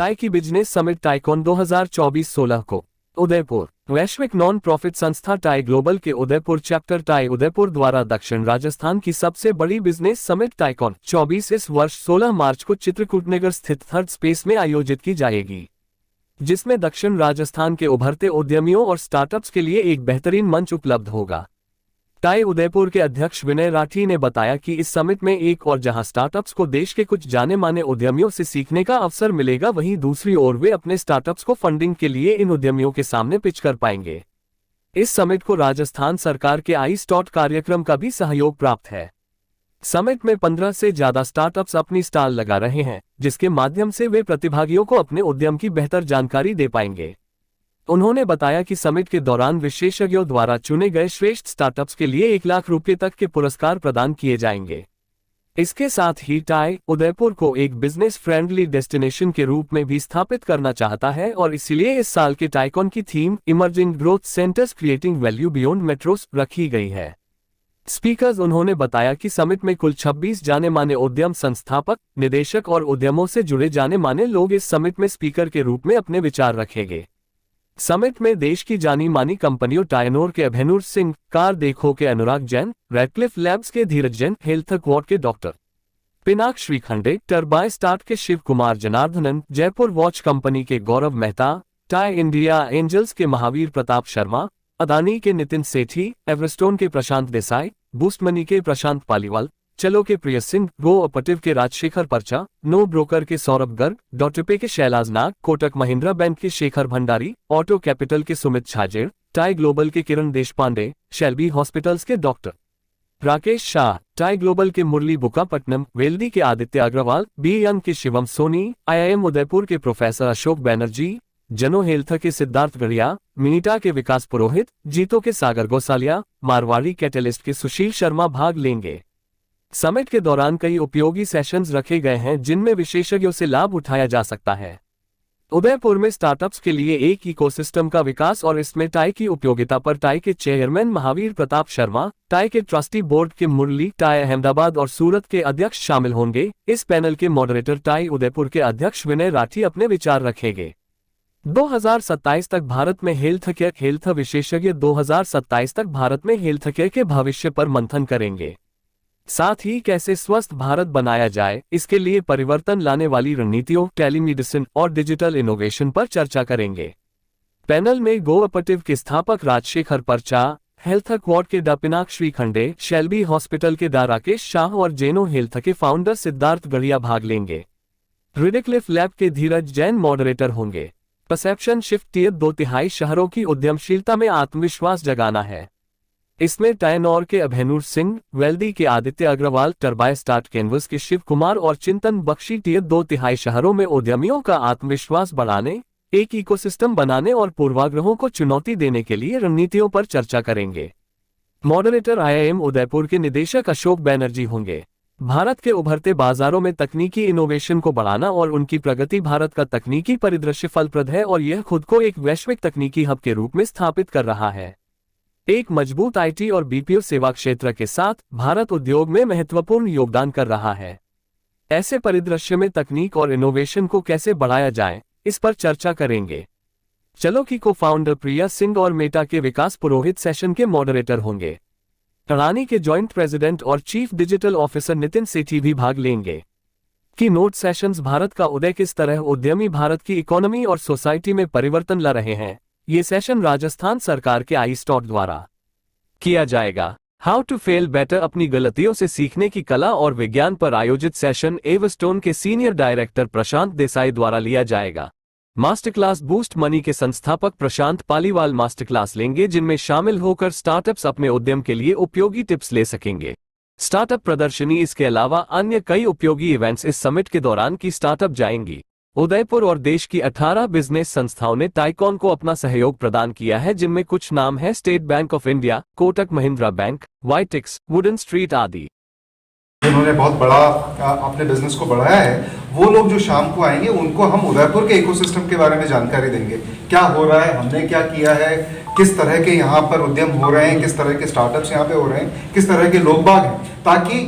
Tie की business summit tycoon 2024-16 को उदयपुर। वैश्विक नॉन प्रॉफिट संस्था टाई ग्लोबल के उदयपुर चैप्टर टाई उदयपुर द्वारा दक्षिण राजस्थान की सबसे बड़ी बिजनेस समिट टाइकॉन 24 इस वर्ष 16 मार्च को चित्रकूट नगर स्थित थर्ड स्पेस में आयोजित की जाएगी, जिसमें दक्षिण राजस्थान के उभरते उद्यमियों और स्टार्टअप्स के लिए एक बेहतरीन मंच उपलब्ध होगा। टाई उदयपुर के अध्यक्ष विनय राठी ने बताया कि इस समिट में एक और जहां स्टार्टअप्स को देश के कुछ जाने माने उद्यमियों से सीखने का अवसर मिलेगा, वहीं दूसरी ओर वे अपने स्टार्टअप्स को फंडिंग के लिए इन उद्यमियों के सामने पिच कर पाएंगे। इस समिट को राजस्थान सरकार के आई स्टॉट कार्यक्रम का भी सहयोग प्राप्त है। समिट में 15 से ज्यादा स्टार्टअप्स अपनी स्टॉल लगा रहे हैं, जिसके माध्यम से वे प्रतिभागियों को अपने उद्यम की बेहतर जानकारी दे पाएंगे। उन्होंने बताया कि समिट के दौरान विशेषज्ञों द्वारा चुने गए श्रेष्ठ स्टार्टअप्स के लिए 1 लाख रुपये तक के पुरस्कार प्रदान किए जाएंगे। इसके साथ ही टाई उदयपुर को एक बिजनेस फ्रेंडली डेस्टिनेशन के रूप में भी स्थापित करना चाहता है और इसलिए इस साल के टाइकॉन की theme emerging growth centres creating value beyond metros रखी गई है। स्पीकर्स उन्होंने बताया कि समिट में कुल 26 जाने माने उद्यम संस्थापक, निदेशक और उद्यमों से जुड़े जाने माने लोग इस समिट में स्पीकर के रूप में अपने विचार रखेंगे। समिट में देश की जानी मानी कंपनियों टायनोर के अभिनूर सिंह, कार देखो के अनुराग जैन, रेडक्लिफ लैब्स के धीरज जैन, हेल्थक्वाड के डॉक्टर पिनाक श्रीखंडे, टर्बाई स्टार्ट के शिव कुमार जनार्दनन, जयपुर वॉच कंपनी के गौरव मेहता, टाई इंडिया एंजल्स के महावीर प्रताप शर्मा, अदानी के नितिन सेठी, एवरस्टोन के प्रशांत देसाई, बूस्ट मनी के प्रशांत पालीवाल, चलो के प्रिय सिंह, गो ऑपरेटिव के राजशेखर परचा, नो ब्रोकर के सौरभ गर्ग, डॉटरपे के शैलाज नाग, कोटक महिंद्रा बैंक के शेखर भंडारी, ऑटो कैपिटल के सुमित छाजेड़, टाई ग्लोबल के किरण देशपांडे, शेल्बी हॉस्पिटल्स के doctor Rakesh Shah, tie global के मुरली बुकापट्टनम, वेल्दी के आदित्य अग्रवाल, बी यंग के शिवम सोनी, IIM उदयपुर के प्रोफेसर अशोक बैनर्जी, जनो हेल्थ के सिद्धार्थ गढ़िया, मिनीटा के विकास पुरोहित, जीतो के सागर गोसालिया, मारवाड़ी कैटलिस्ट के सुशील शर्मा भाग लेंगे। समिट के दौरान कई उपयोगी सेशंस रखे गए हैं, जिनमें विशेषज्ञों से लाभ उठाया जा सकता है। उदयपुर में स्टार्टअप्स के लिए एक इकोसिस्टम का विकास और इसमें टाई की उपयोगिता पर टाई के चेयरमैन महावीर प्रताप शर्मा, टाई के ट्रस्टी बोर्ड के मुरली, टाई अहमदाबाद और सूरत के अध्यक्ष शामिल होंगे। इस पैनल के मॉडरेटर टाई उदयपुर के अध्यक्ष विनय राठी अपने विचार रखेंगे। 2027 तक भारत में हेल्थ विशेषज्ञ 2027 तक भारत में हेल्थ केयर के भविष्य पर मंथन करेंगे। साथ ही कैसे स्वस्थ भारत बनाया जाए, इसके लिए परिवर्तन लाने वाली रणनीतियों, टेलीमेडिसिन और डिजिटल इनोवेशन पर चर्चा करेंगे। पैनल में गो ऑपरेटिव के स्थापक राजशेखर परचा, हेल्थक्वाड के डॉ पिनाक श्रीखंडे, शेल्बी हॉस्पिटल के डॉ राकेश शाह और जेनो हेल्थ के फाउंडर सिद्धार्थ गढ़िया भाग लेंगे। रेडक्लिफ लैब के धीरज जैन मॉडरेटर होंगे। परसेप्शन शिफ्ट टियर 2/3 शहरों की उद्यमशीलता में आत्मविश्वास जगाना है। इसमें टायनोर के अभिनूर सिंह, वेल्दी के आदित्य अग्रवाल, टर्बाई स्टार्ट कैनवस के शिव कुमार और चिंतन बख्शी टियर 2/3 शहरों में उद्यमियों का आत्मविश्वास बढ़ाने, एक इकोसिस्टम बनाने और पूर्वाग्रहों को चुनौती देने के लिए रणनीतियों पर चर्चा करेंगे। मॉडरेटर IIM उदयपुर के निदेशक अशोक बैनर्जी होंगे। भारत के उभरते बाजारों में तकनीकी इनोवेशन को बढ़ाना और उनकी प्रगति भारत का तकनीकी परिदृश्य फलप्रद है और यह खुद को एक वैश्विक तकनीकी हब के रूप में स्थापित कर रहा है। एक मजबूत IT और BPO सेवा क्षेत्र के साथ भारत उद्योग में महत्वपूर्ण योगदान कर रहा है। ऐसे परिदृश्य में तकनीक और इनोवेशन को कैसे बढ़ाया जाए, इस पर चर्चा करेंगे। चलो की को फाउंडर प्रिया सिंह और मेटा के विकास पुरोहित सेशन के मॉडरेटर होंगे। अडानी के जॉइंट प्रेसिडेंट और चीफ डिजिटल ऑफिसर नितिन सेठी भी भाग लेंगे। की नोट सेशंस भारत का उदय किस तरह उद्यमी भारत की इकोनॉमी और सोसाइटी में परिवर्तन ला रहे हैं, ये सेशन राजस्थान सरकार के आई स्टॉट द्वारा किया जाएगा। हाउ टू फेल बेटर, अपनी गलतियों से सीखने की कला और विज्ञान पर आयोजित सेशन एवरस्टोन के सीनियर डायरेक्टर प्रशांत देसाई द्वारा लिया जाएगा। मास्टर क्लास बूस्ट मनी के संस्थापक प्रशांत पालीवाल मास्टर क्लास लेंगे, जिनमें शामिल होकर स्टार्टअप्स अपने उद्यम के लिए उपयोगी टिप्स ले सकेंगे। स्टार्टअप प्रदर्शनी, इसके अलावा अन्य कई उपयोगी इवेंट्स इस समिट के दौरान की स्टार्टअप जाएंगी। उदयपुर और देश की 18 बिजनेस संस्थाओं ने टाइकॉन को अपना सहयोग प्रदान किया है, जिनमें कुछ नाम है state bank of India, Kotak Mahindra bank, वाइटिक्स, wooden street आदि। जिन्होंने बहुत बड़ा अपने बिजनेस को बढ़ाया है, वो लोग जो शाम को आएंगे उनको हम उदयपुर के इकोसिस्टम के बारे में जानकारी देंगे। क्या हो रहा है, हमने क्या किया है, किस तरह के यहाँ पर उद्यम हो रहे हैं, किस तरह के स्टार्टअप्स यहाँ पे हो रहे हैं, किस तरह के लोग बाग हैं, ताकि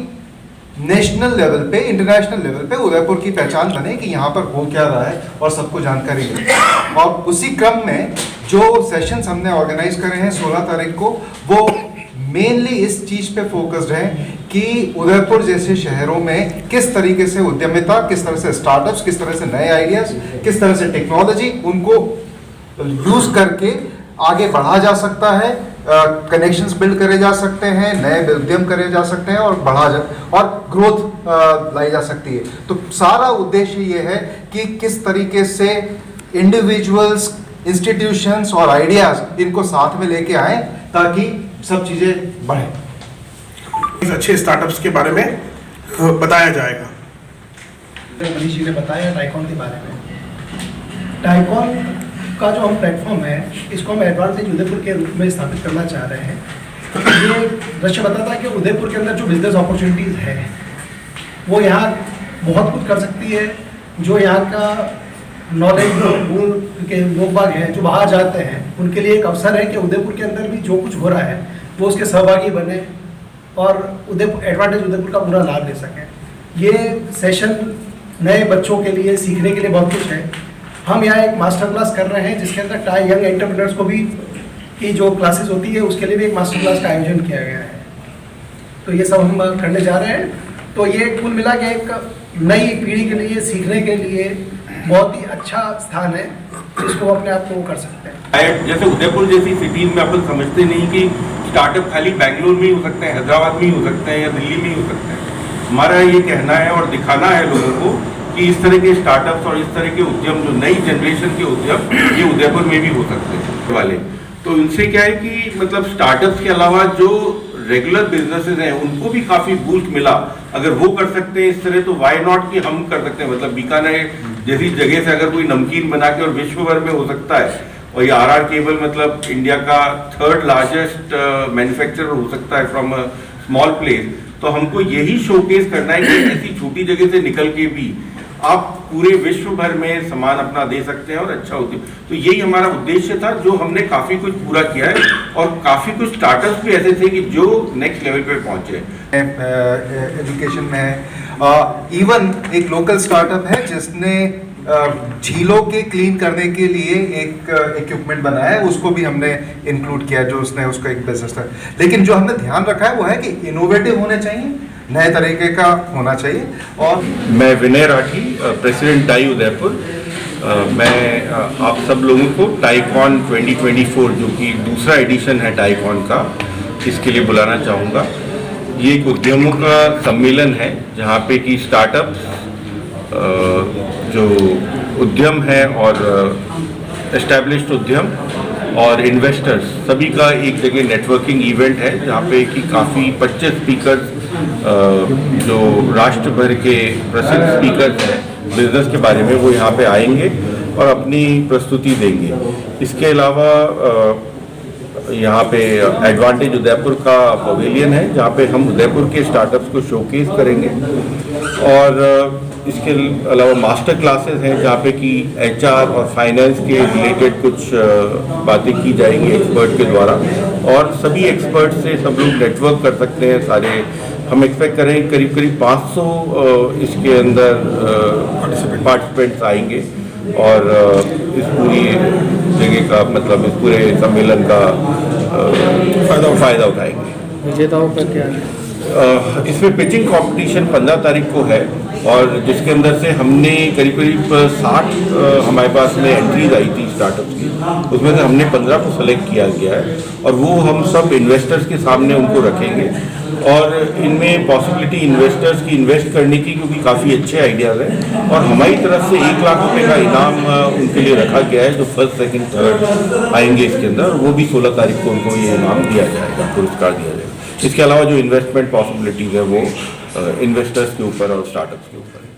नेशनल लेवल पे, इंटरनेशनल लेवल पे उदयपुर की पहचान बने कि यहाँ पर हो क्या रहा है और सबको जानकारी मिले। और उसी क्रम में जो सेशंस हमने ऑर्गेनाइज करे हैं 16 तारीख को, वो मेनली इस चीज पे फोकस्ड है कि उदयपुर जैसे शहरों में किस तरीके से उद्यमिता, किस तरह से स्टार्टअप्स, किस तरह से नए आइडियाज, किस तरह से टेक्नोलॉजी उनको यूज करके आगे बढ़ा जा सकता है, कनेक्शंस बिल्ड करे जा सकते हैं, नए उद्यम करे जा सकते हैं और ग्रोथ लाई जा सकती है। तो सारा उद्देश्य ये है कि किस तरीके से इंडिविजुअल्स, इंस्टीट्यूशंस और आइडियाज इनको साथ में लेके आए ताकि सब चीजें बढ़े। अच्छे स्टार्टअप्स के बारे में बताया जाएगा। मनीष जी ने बताया टाइकॉन के बारे में। टाइकॉन का जो हम प्लेटफॉर्म है, इसको हम एडवांटेज उदयपुर के रूप में स्थापित करना चाह रहे हैं। ये दृश्य बताता है कि उदयपुर के अंदर जो बिजनेस अपॉर्चुनिटीज़ है वो यहाँ बहुत कुछ कर सकती है। जो यहाँ का नॉलेज के लोग बाग हैं जो बाहर जाते हैं, उनके लिए एक अवसर है कि उदयपुर के अंदर भी जो कुछ हो रहा है वो उसके सहभागी बने और एडवांटेज उदयपुर का पूरा लाभ ले सकें। ये सेशन नए बच्चों के लिए सीखने के लिए बहुत कुछ है। हम यहाँ एक मास्टर क्लास कर रहे हैं जिसके अंदर टाई यंग एंटरप्रेन्योर्स को भी की जो क्लासेस होती है उसके लिए भी एक मास्टर क्लास का आयोजन किया गया है। तो ये सब हम करने जा रहे हैं। तो ये कुल मिला के एक नई पीढ़ी के लिए सीखने के लिए बहुत ही अच्छा स्थान है, इसको अपने आप को वो कर सकते हैं। जैसे उदयपुर जैसी सिटीज में अपन समझते नहीं कि स्टार्टअप खाली बैंगलोर में ही हो सकते हैं, हैदराबाद में ही हो सकते हैं या दिल्ली में ही हो सकते हैं। हमारा ये कहना है और दिखाना है लोगों को कि इस तरह के स्टार्टअप्स और इस तरह के उद्यम, जो नई जनरेशन के उद्यम, ये उदयपुर में भी हो सकते हैं वाले। तो इनसे क्या है कि मतलब स्टार्टअप्स के अलावा जो रेगुलर बिजनेसेस हैं उनको भी काफी बूस्ट मिला। अगर वो कर सकते हैं इस तरह, तो वाई नॉट कि हम कर सकते हैं। मतलब बीकानेर जैसी जगह से अगर कोई नमकीन बना के और विश्व भर में हो सकता है, और ये आर केबल मतलब इंडिया का 3rd लार्जेस्ट मैन्युफैक्चरर हो सकता है फ्रॉम अ स्मॉल प्लेस, तो हमको यही शोकेस करना है कि ऐसी छोटी जगह से निकल के भी आप पूरे विश्व भर में सामान अपना दे सकते हैं और अच्छा होती है। तो यही हमारा उद्देश्य था, जो हमने काफी कुछ पूरा किया है और काफी कुछ स्टार्टअप्स भी ऐसे थे कि जो नेक्स्ट लेवल पे पहुंचे। एजुकेशन में है, इवन एक लोकल स्टार्टअप है जिसने झीलों के क्लीन करने के लिए एक इक्विपमेंट बनाया है, उसको भी हमने इंक्लूड किया, जो उसने उसका एक बिजनेस था। लेकिन जो हमने ध्यान रखा है वो है कि इनोवेटिव होने चाहिए, नए तरीके का होना चाहिए। और मैं विनय राठी, प्रेसिडेंट टाई उदयपुर। मैं आप सब लोगों को टाईकॉन 2024 जो कि दूसरा एडिशन है टाईकॉन का, इसके लिए बुलाना चाहूँगा। ये एक उद्यमों का सम्मेलन है जहाँ पे कि स्टार्टअप्स, जो उद्यम है और एस्टैब्लिश्ड उद्यम और इन्वेस्टर्स, सभी का एक जगह नेटवर्किंग इवेंट है जहाँ पे कि काफ़ी 25 स्पीकर्स, जो राष्ट्र भर के प्रसिद्ध स्पीकर्स हैं बिजनेस के बारे में, वो यहाँ पे आएंगे और अपनी प्रस्तुति देंगे। इसके अलावा यहाँ पे एडवांटेज उदयपुर का पवेलियन है जहाँ पे हम उदयपुर के स्टार्टअप्स को शोकेस करेंगे। और इसके अलावा मास्टर क्लासेस हैं जहाँ पे कि HR और फाइनेंस के रिलेटेड कुछ बातें की जाएंगी एक्सपर्ट के द्वारा, और सभी एक्सपर्ट से सब लोग नेटवर्क कर सकते हैं। सारे हम एक्सपेक्ट करें करीब 500 इसके अंदर पार्टिसिपेंट्स आएंगे और इस पूरी जगह का मतलब इस पूरे सम्मेलन का फायदा उठाएंगे। विजेताओं का क्या है? इसमें पिचिंग कंपटीशन 15 तारीख को है और जिसके अंदर से हमने करीब 60 हमारे पास में एंट्रीज आई थी स्टार्टअप्स की, उसमें से हमने 15 को सेलेक्ट किया गया है और वो हम सब इन्वेस्टर्स के सामने उनको रखेंगे। और इनमें पॉसिबिलिटी इन्वेस्टर्स की इन्वेस्ट करने की, क्योंकि काफ़ी अच्छे आइडियाज़ हैं, और हमारी तरफ से 1 लाख रुपए का इनाम उनके लिए रखा गया है जो 1st, 2nd, 3rd आएंगे इसके अंदर। वो भी 16 तारीख को उनको ये इनाम दिया जाएगा, पुरस्कार दिया जाएगा। इसके अलावा जो इन्वेस्टमेंट पॉसिबिलिटीज़ है वो इन्वेस्टर्स के ऊपर और स्टार्टअप्स के ऊपर है।